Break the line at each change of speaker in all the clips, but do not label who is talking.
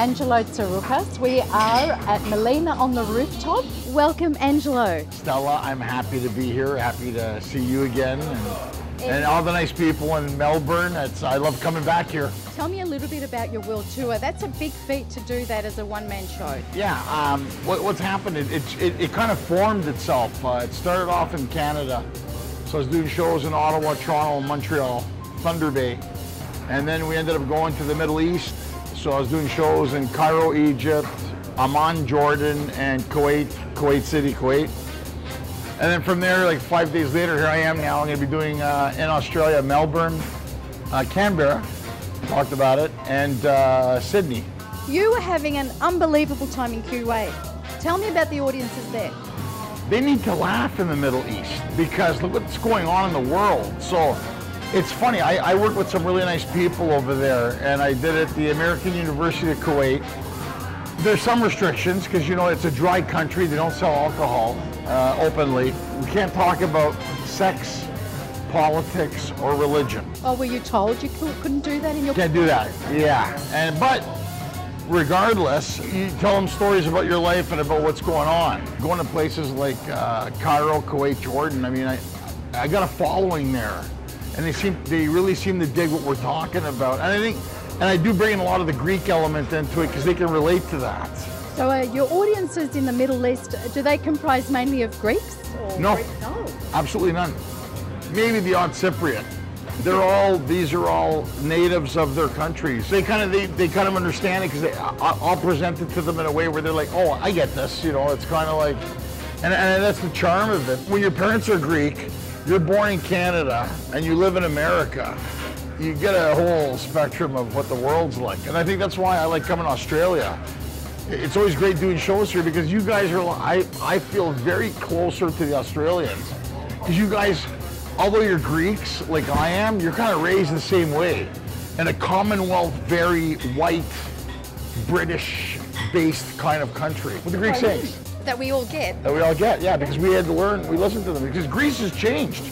Angelo Tsarouchas. We are at Melina on the rooftop. Welcome, Angelo.
Stella, I'm happy to be here, happy to see you again, and all the nice people in Melbourne. I love coming back here.
Tell me a little bit about your world tour. That's a big feat to do that as a one-man show.
Yeah, what's happened, it kind of formed itself. It started off in Canada. So I was doing shows in Ottawa, Toronto, Montreal, Thunder Bay. And then we ended up going to the Middle East. So I was doing shows in Cairo, Egypt, Amman, Jordan, and Kuwait City, Kuwait. And then from there, like 5 days later, here I am now. I'm going to be doing in Australia, Melbourne, Canberra, talked about it, and Sydney.
You were having an unbelievable time in Kuwait. Tell me about the audiences there.
They need to laugh in the Middle East because look what's going on in the world. So it's funny, I work with some really nice people over there, and I did it at the American University of Kuwait. There's some restrictions because, you know, it's a dry country. They don't sell alcohol openly. We can't talk about sex, politics, or religion.
Oh, were you told you couldn't do that in your...
Can't do that, yeah. But regardless, you tell them stories about your life and about what's going on. Going to places like Cairo, Kuwait, Jordan, I mean, I got a following there. And they really seem to dig what we're talking about. And I do bring in a lot of the Greek element into it because they can relate to that. So
your audiences in the Middle East, do they comprise mainly of Greeks? Or
no, absolutely none. Maybe the odd Cypriot. These are all natives of their countries. They kind of understand it because I'll present it to them in a way where they're like, oh, I get this, you know, it's kind of like, and that's the charm of it. When your parents are Greek, you're born in Canada, and you live in America, you get a whole spectrum of what the world's like. And I think that's why I like coming to Australia. It's always great doing shows here because you guys are, I feel very closer to the Australians. Because you guys, although you're Greeks, like I am, you're kind of raised the same way. In a Commonwealth, very white, British-based kind of country. What the Greeks say?
That we all get.
That we all get, yeah, because we had to learn, we listened to them. Because Greece has changed.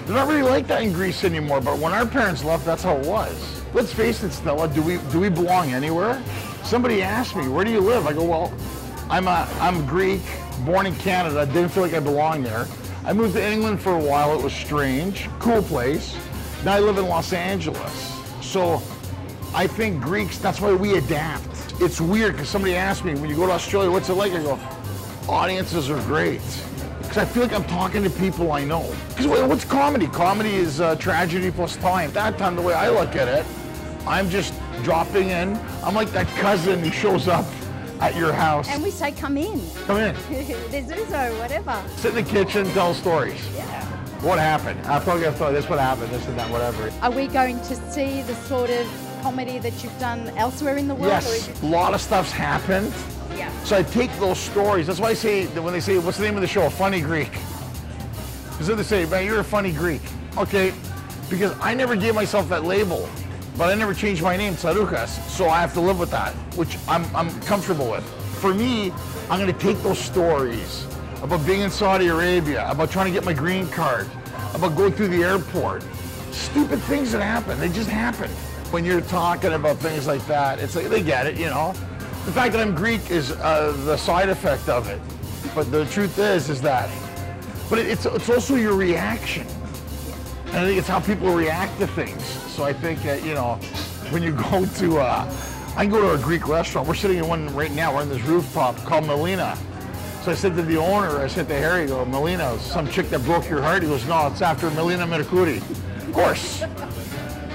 They're not really like that in Greece anymore, but when our parents left, that's how it was. Let's face it, Stella, do we belong anywhere? Somebody asked me, where do you live? I go, well, I'm Greek, born in Canada, didn't feel like I belonged there. I moved to England for a while, it was strange, cool place. Now I live in Los Angeles. So I think Greeks, that's why we adapt. It's weird, because somebody asked me, when you go to Australia, what's it like? I go, audiences are great. Because I feel like I'm talking to people I know. Because what's comedy? Comedy is tragedy plus time. That time, the way I look at it, I'm just dropping in. I'm like that cousin who shows up at your house.
And we say, come in.
Come in.
There's Uzo, whatever.
Sit in the kitchen, tell stories.
Yeah.
What happened? I thought this would happen, this and that, whatever.
Are we going to see the sort of comedy that you've done elsewhere in the world?
Yes, a lot of stuff's happened.
Yeah.
So I take those stories. That's why I say, when they say, what's the name of the show? A Funny Greek. Because then they say, man, you're a funny Greek. Okay, because I never gave myself that label, but I never changed my name, Tsarouchas, so I have to live with that, which I'm comfortable with. For me, I'm going to take those stories about being in Saudi Arabia, about trying to get my green card, about going through the airport. Stupid things that happen, they just happen. When you're talking about things like that, it's like, they get it, you know. The fact that I'm Greek is the side effect of it. But the truth is that, but it's also your reaction. And I think it's how people react to things. So I think that, you know, when you go to, I can go to a Greek restaurant. We're sitting in one right now, we're on this rooftop called Melina. So I said to the owner, I said to Harry, I go, Melina, some chick that broke your heart? He goes, no, it's after Melina Mercouri. Of course.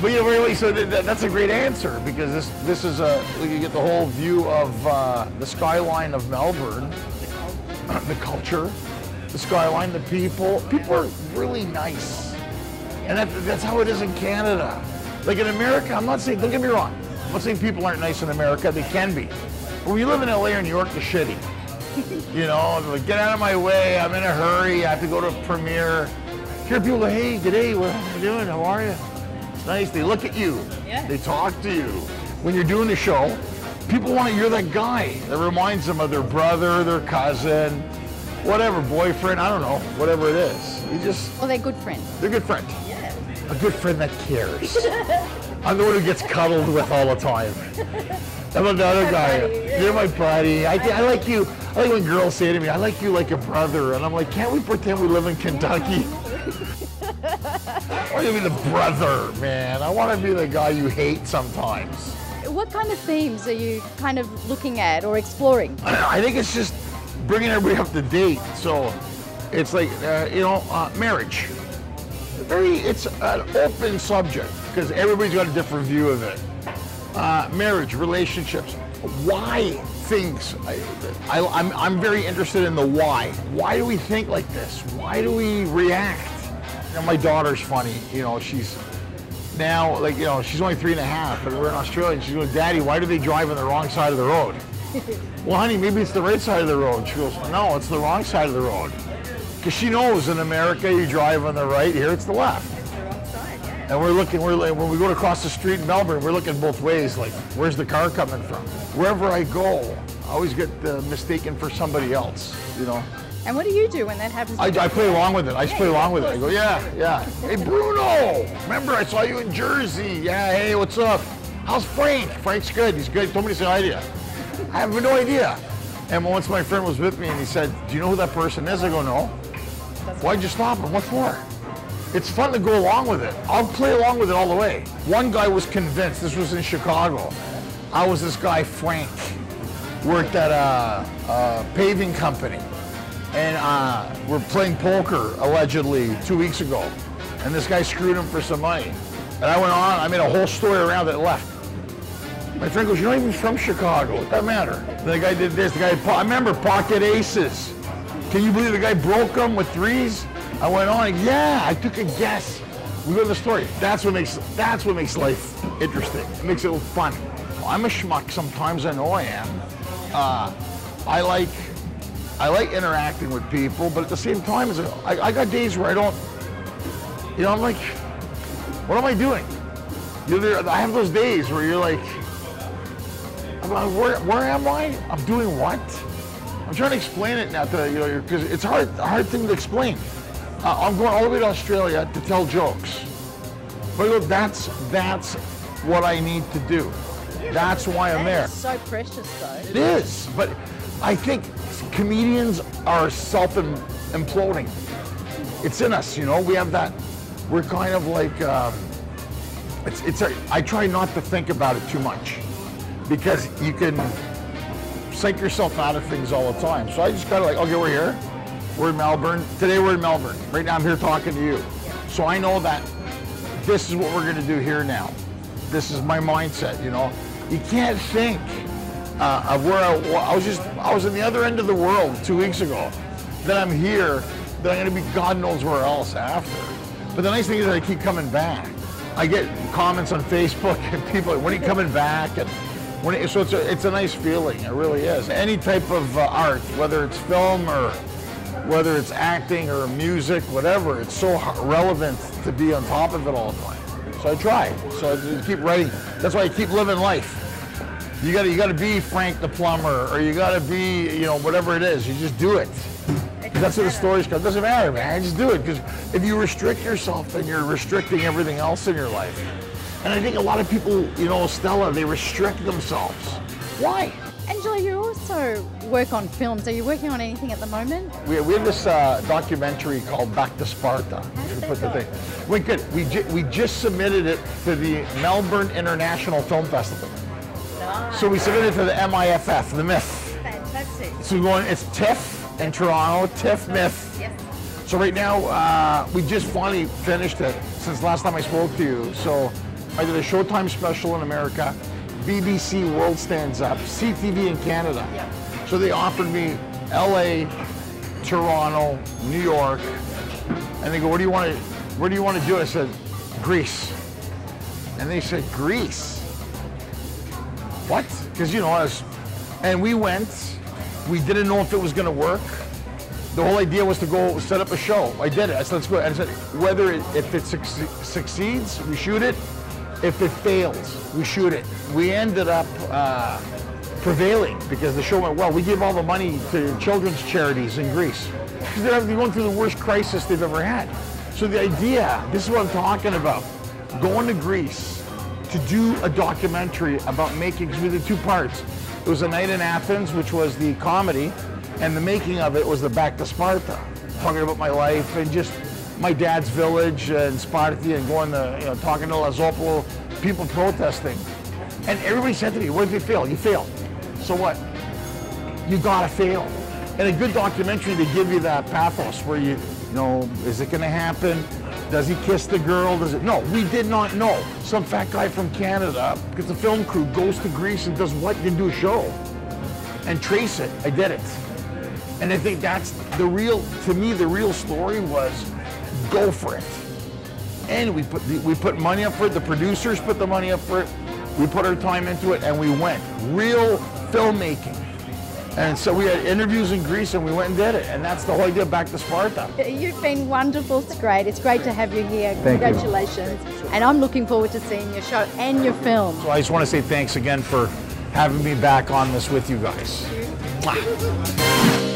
But you know, really, so that's a great answer because this is you get the whole view of the skyline of Melbourne, the culture, the skyline, the people. People are really nice, and that's how it is in Canada. Like in America, I'm not saying, don't get me wrong, I'm not saying people aren't nice in America. They can be, but when you live in LA or New York, they're shitty. You know, like, get out of my way. I'm in a hurry. I have to go to a premiere. Hear people go, hey, g'day, what are you doing? How are you? Nice, they look at you,
yeah.
They talk to you. When you're doing the show, people want to hear that guy that reminds them of their brother, their cousin, whatever, boyfriend, I don't know, whatever it is. You just...
Well, they're good friends.
They're good friends.
Yeah.
A good friend that cares. I'm the one who gets cuddled with all the time. I'm another guy. You're my buddy. I like you. I like when girls say to me, I like you like a brother. And I'm like, can't we pretend we live in Kentucky? I want to be the brother, man. I want to be the guy you hate sometimes.
What kind of themes are you kind of looking at or exploring?
I think it's just bringing everybody up to date. So it's like, marriage. It's an open subject because everybody's got a different view of it. Marriage, relationships, why things. I'm very interested in the why. Why do we think like this? Why do we react? My daughter's funny. She's now she's only 3.5, but we're in Australia. And she's going, Daddy, why do they drive on the wrong side of the road? Well, honey, maybe it's the right side of the road. She goes, no, it's the wrong side of the road. Because she knows in America you drive on the right, here it's the left.
It's the wrong side, yeah.
And when we go across the street in Melbourne, we're looking both ways, like, where's the car coming from? Wherever I go, I always get mistaken for somebody else,
And what do you do when that happens?
I play along with it. I just play along with it. I go, yeah. Hey, Bruno, remember I saw you in Jersey. Yeah, hey, what's up? How's Frank? Frank's good. He's good. He told me to say hi to you. I have no idea. And once my friend was with me and he said, do you know who that person is? I go, no. Why'd you stop him? What for? It's fun to go along with it. I'll play along with it all the way. One guy was convinced, this was in Chicago. I was this guy, Frank, worked at a paving company. And we're playing poker, allegedly, 2 weeks ago. And this guy screwed him for some money. And I went on, I made a whole story around it and left. My friend goes, you're not even from Chicago. What does that matter? And the guy did this, I remember pocket aces. Can you believe the guy broke them with threes? I went on, yeah, I took a guess. We go to the story. That's what makes life interesting. It makes it fun. I'm a schmuck sometimes, I know I am. I like interacting with people, but at the same time, I got days where I don't, I'm like, what am I doing? I have those days where you're like, where am I? I'm doing what? I'm trying to explain it now to, because it's a hard thing to explain. I'm going all the way to Australia to tell jokes. But I go, that's what I need to do. That's why I'm there.
It's so precious, though.
It is, but I think comedians are self-imploding. It's in us, we have that, we're kind of like, I try not to think about it too much because you can psych yourself out of things all the time. So I just kind of like, okay, we're here, we're in Melbourne. Today we're in Melbourne. Right now I'm here talking to you. So I know that this is what we're gonna do here now. This is my mindset, You can't think of where I was in the other end of the world 2 weeks ago. Then I'm here, then I'm gonna be God knows where else after. But the nice thing is that I keep coming back. I get comments on Facebook and people like, when are you coming back? And so it's a nice feeling, it really is. Any type of art, whether it's film or whether it's acting or music, whatever, it's so relevant to be on top of it all the time. So I try, so I keep writing. That's why I keep living life. You gotta be Frank the plumber, or you gotta be, whatever it is, you just do it. That's what the stories come. It doesn't matter, man, just do it. Because if you restrict yourself, then you're restricting everything else in your life. And I think a lot of people, Stella, they restrict themselves. Why?
Angelo, you also work on films. Are you working on anything at the moment?
We have this documentary called Back to Sparta. Wait, good. We just submitted it to the Melbourne International Film Festival. Nice. So we submitted it to the MIFF, the MIFF.
Fantastic.
So it's TIFF in Toronto, TIFF, MIFF.
Yes.
So right now, we just finally finished it since last time I spoke to you. So I did a Showtime special in America, BBC World Stands Up, CTV in Canada. Yep. So they offered me LA, Toronto, New York, and they go, where do you want to do it? I said, Greece. And they said, Greece? What? Because and we went, we didn't know if it was going to work. The whole idea was to go set up a show. I did it. I said, let's go. And I said, if it succeeds, we shoot it. If it fails, we shoot it. We ended up prevailing because the show went well. We gave all the money to children's charities in Greece because they're going through the worst crisis they've ever had. So the idea, this is what I'm talking about, going to Greece to do a documentary about making, because we did 2 parts. It was A Night in Athens, which was the comedy, and the making of it was the Back to Sparta, talking about my life and just my dad's village and Sparta and going to, you know, talking to Lazopolo, people protesting. And everybody said to me, what if you fail? You failed. So what? You gotta fail. And a good documentary, they give you that pathos where you know, is it gonna happen? Does he kiss the girl? Does it? No, we did not know. Some fat guy from Canada, because the film crew goes to Greece and does what? You do a show and trace it. I did it. And I think that's the real, to me, the real story was go for it. And we put money up for it. The producers put the money up for it. We put our time into it and we went. Real filmmaking. And so we had interviews in Greece and we went and did it. And that's the whole idea, Back to Sparta.
You've been wonderful. It's great. It's great to have you here.
Thank you.
Congratulations. And I'm looking forward to seeing your show and your film.
So I just want to say thanks again for having me back on this with you guys. Mwah.